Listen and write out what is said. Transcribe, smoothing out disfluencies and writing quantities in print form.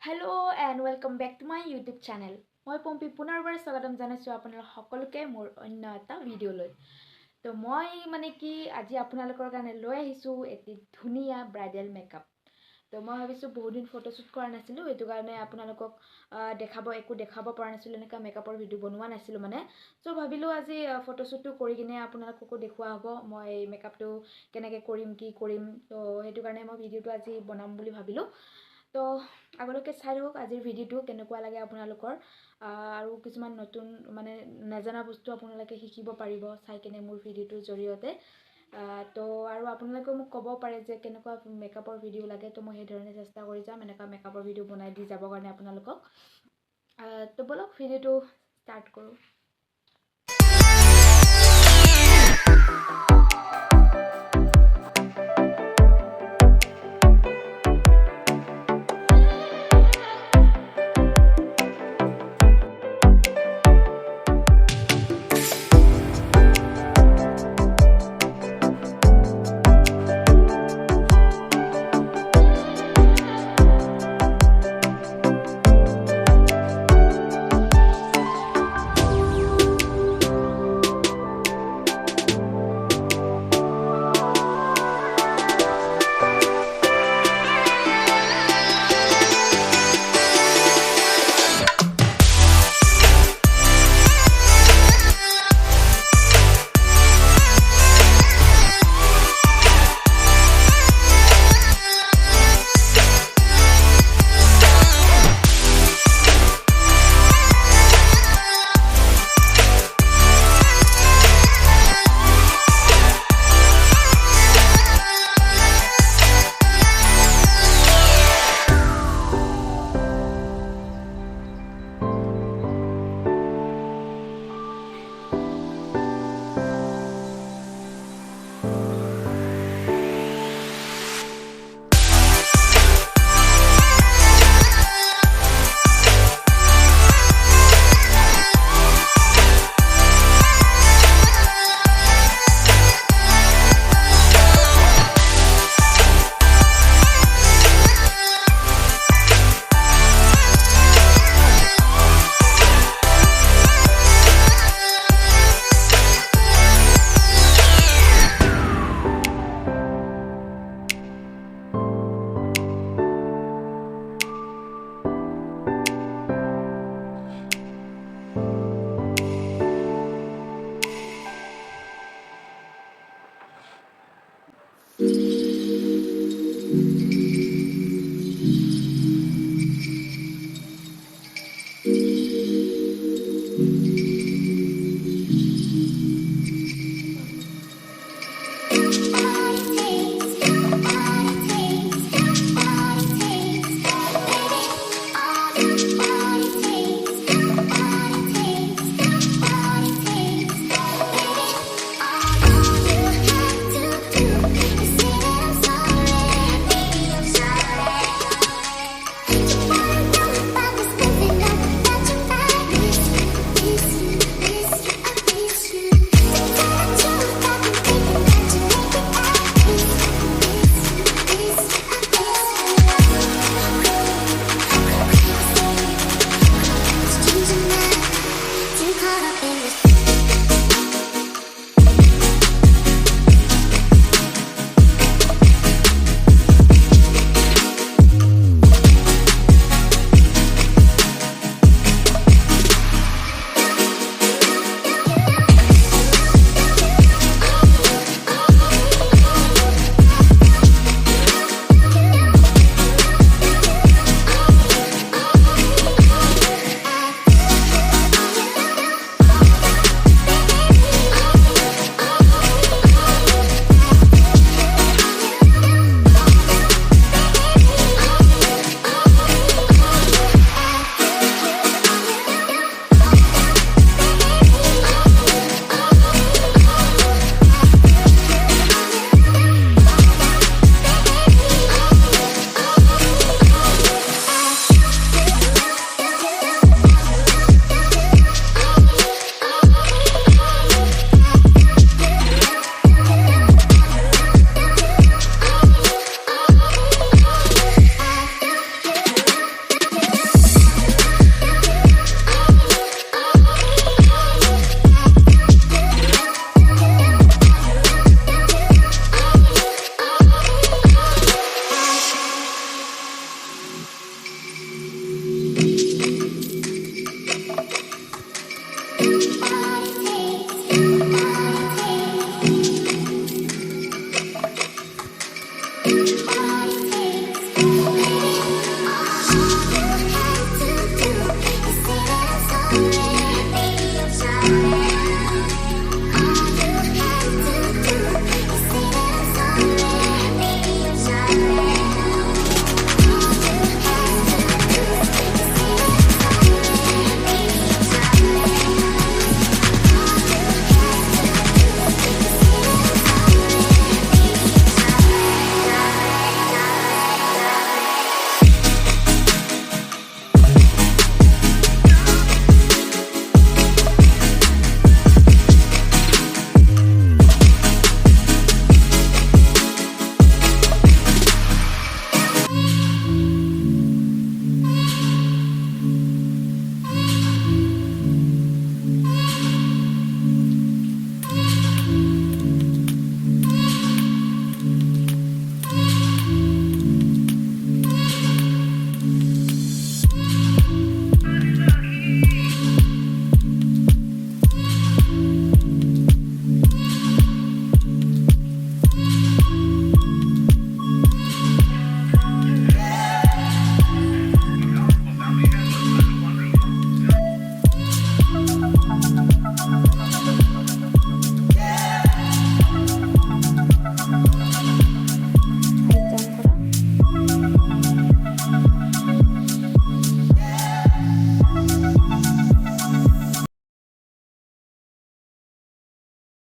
Hello and welcome back to my YouTube channel. মই পম্পি পুনৰবাৰ স্বাগতম জানাইছো আপোনালোক সকলোকে মোৰ অন্য এটা ভিডিও লৈ। তো মই মানে কি আজি আপোনালোকৰ কাৰণে লৈ আহিছো এটি ধুনিয়া ব্ৰাইডাল মেকআপ। তো মই ভাবিছো বহুত দিন ফটোশুট কৰা নাছিলো এটো কাৰণে আপোনালোকক দেখাব পৰা নাছিলো এনেকা মেকআপৰ ভিডিও বনোৱা নাছিলো মানে। সো ভাবিলো আজি ফটোশুটটো কৰি কিনে আপোনালোককো দেখুৱা হ'ব মই মেকআপটো কেনেকৈ কৰিম কি কৰিম। তো হেতু কাৰণে মই ভিডিওটো আজি বনাম বুলি ভাবিলো। তো আগলৈকে চাই থাকক আজিৰ ভিডিওটো কেনেকুৱা লাগে আপোনালোকৰ আৰু কিছুমান নতুন মানে নজনা বস্তু আপোনালোকে শিকিব পাৰিব চাই কিনে মোৰ ভিডিওটোৰ জৰিয়তে। তো আৰু আপোনালোকে মোক ক'ব পাৰে যে কেনেকুৱা মেকআপৰ ভিডিও লাগে। তো মই সেই ধৰণে চেষ্টা কৰি যাম এনেকুৱা মেকআপৰ ভিডিও বনাই দি যাবৰ কাৰণে আপোনালোকক। তো বলক ভিডিওটো ষ্টাৰ্ট কৰোঁ।